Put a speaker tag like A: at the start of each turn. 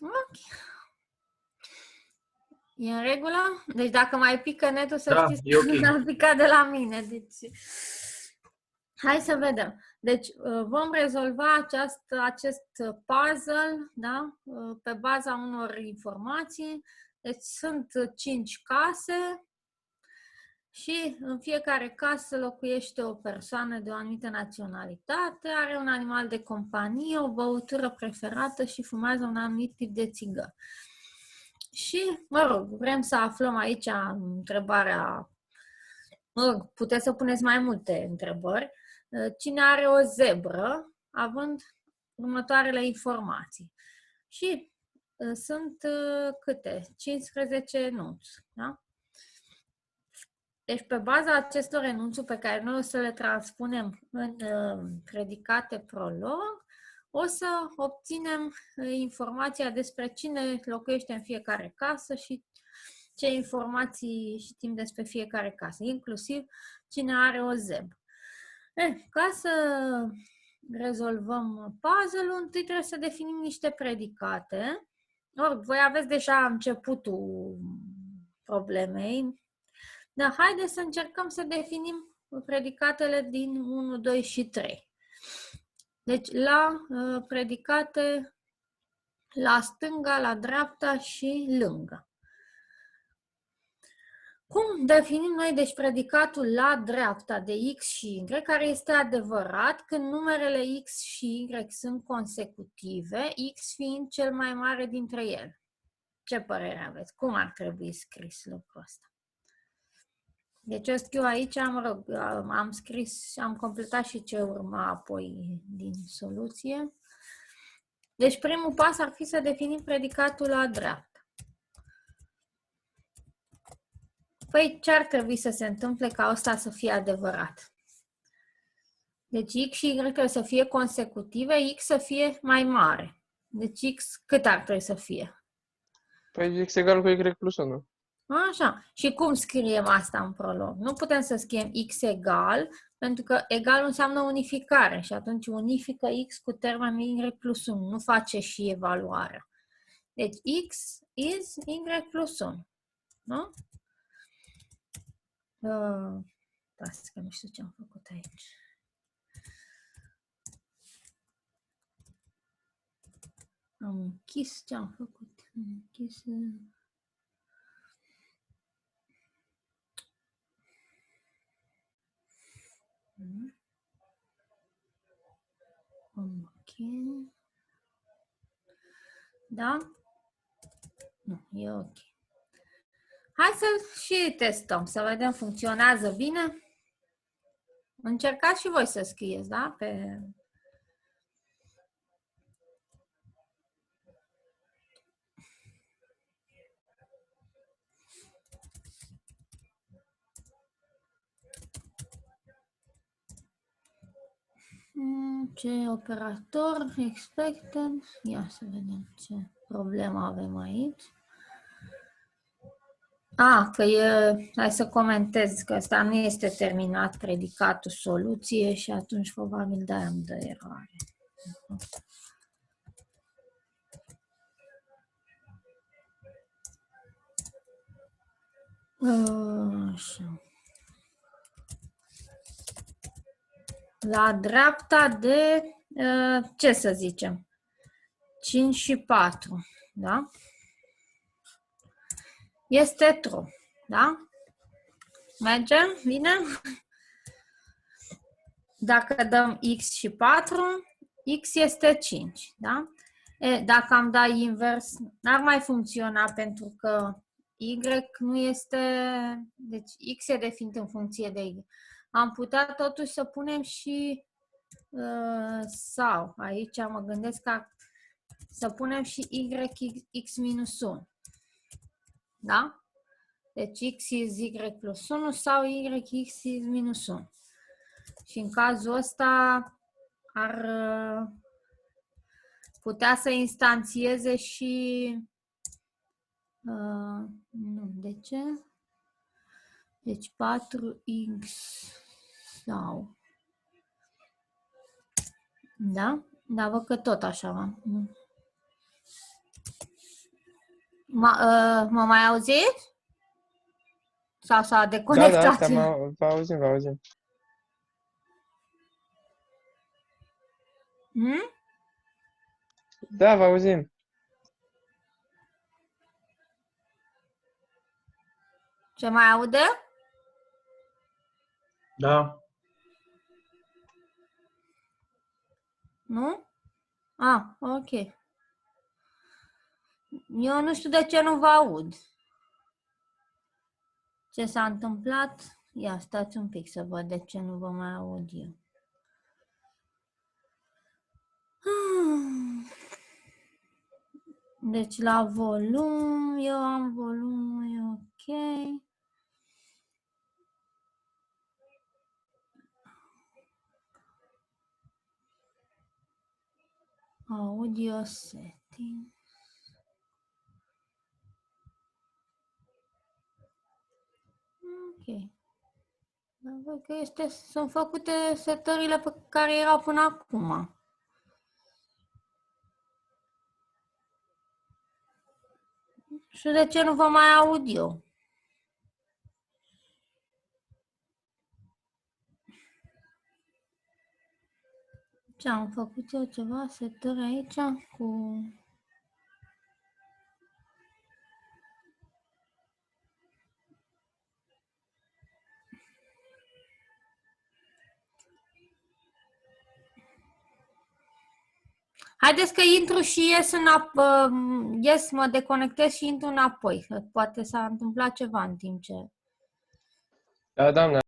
A: Ok. E în regulă? Deci dacă mai pică netul, să
B: Da,
A: știți
B: e ok.
A: că a picat de la mine. Deci, hai să vedem. Deci vom rezolva acest puzzle, da? Pe baza unor informații. Deci sunt 5 case și în fiecare casă locuiește o persoană de o anumită naționalitate, are un animal de companie, o băutură preferată și fumează un anumit tip de țigări. Și, mă rog, vrem să aflăm aici întrebarea, mă rog, puteți să puneți mai multe întrebări. Cine are o zebră, având următoarele informații? Și sunt câte? 15 enunți, da? Deci, pe baza acestor enunțuri pe care noi o să le transpunem în predicate prolog, o să obținem informația despre cine locuiește în fiecare casă și ce informații știm despre fiecare casă, inclusiv cine are o zebră. Ca să rezolvăm puzzle-ul, întâi trebuie să definim niște predicate. Voi aveți deja începutul problemei, dar haideți să încercăm să definim predicatele din 1, 2 și 3. Deci la predicate la stânga, la dreapta și lângă. Cum definim noi deci predicatul la dreapta de x și y, care este adevărat când numerele x și y sunt consecutive, x fiind cel mai mare dintre ele? Ce părere aveți? Cum ar trebui scris lucrul ăsta? Deci eu scriu aici, am scris, am completat și ce urma apoi din soluție. Deci primul pas ar fi să definim predicatul la dreapta. Păi ce ar trebui să se întâmple ca ăsta să fie adevărat? Deci x și y trebuie să fie consecutive, x să fie mai mare. Deci x cât ar trebui să fie?
C: Păi x egal cu y plus 1.
A: Așa. Și cum scriem asta în prolog? Nu putem să scriem x egal, pentru că egal înseamnă unificare și atunci unifică x cu termenul y plus 1. Nu face și evaluarea. Deci x is y plus 1. Nu? Da, că nu știu ce am făcut aici. Am închis ce am făcut. Am închis... Ok. Da? Nu, e ok. Hai să și testăm, să vedem funcționează bine. Încercați și voi să scrieți, da? Pe... Ce operator expected? Ia să vedem ce problemă avem aici. Că e, hai să comentez că asta nu este terminat predicatul soluție și atunci probabil de-aia îmi dă eroare. Așa. La dreapta de, ce să zicem, 5 și 4, da? Este true, da? Mergem? Bine? Dacă dăm x și 4, x este 5, da? Dacă am dat invers, n-ar mai funcționa pentru că y nu este, deci x e definit în funcție de y. Am putea totuși să punem și sau, aici mă gândesc că să punem și y x minus 1, da? Deci x is y plus 1 sau y x is minus 1. Și în cazul ăsta ar putea să instanțieze și... nu, de ce? Deci 4x sau... Da? Da, văd că tot așa va. Mă mai auziți? Sau s-a
C: Da,
A: deconectat?
C: vă auzim, vă auzim.
A: Hmm?
C: Da, vă auzim.
A: Ce mai aude?
B: Da.
A: Nu? Ok. Eu nu știu de ce nu vă aud. Ce s-a întâmplat? Ia, stați un pic să văd de ce nu vă mai aud eu. Deci la volum, eu am volumul, e ok. Audio setting. Ok. Dar văd că sunt făcute setările pe care erau până acum. Și de ce nu vă mai aud eu? Ce am făcut eu ceva setări aici cu... Haideți că intru și ies ies, mă deconectez și intru înapoi. Că poate s-a întâmplat ceva în timp ce...
C: Da, doamne,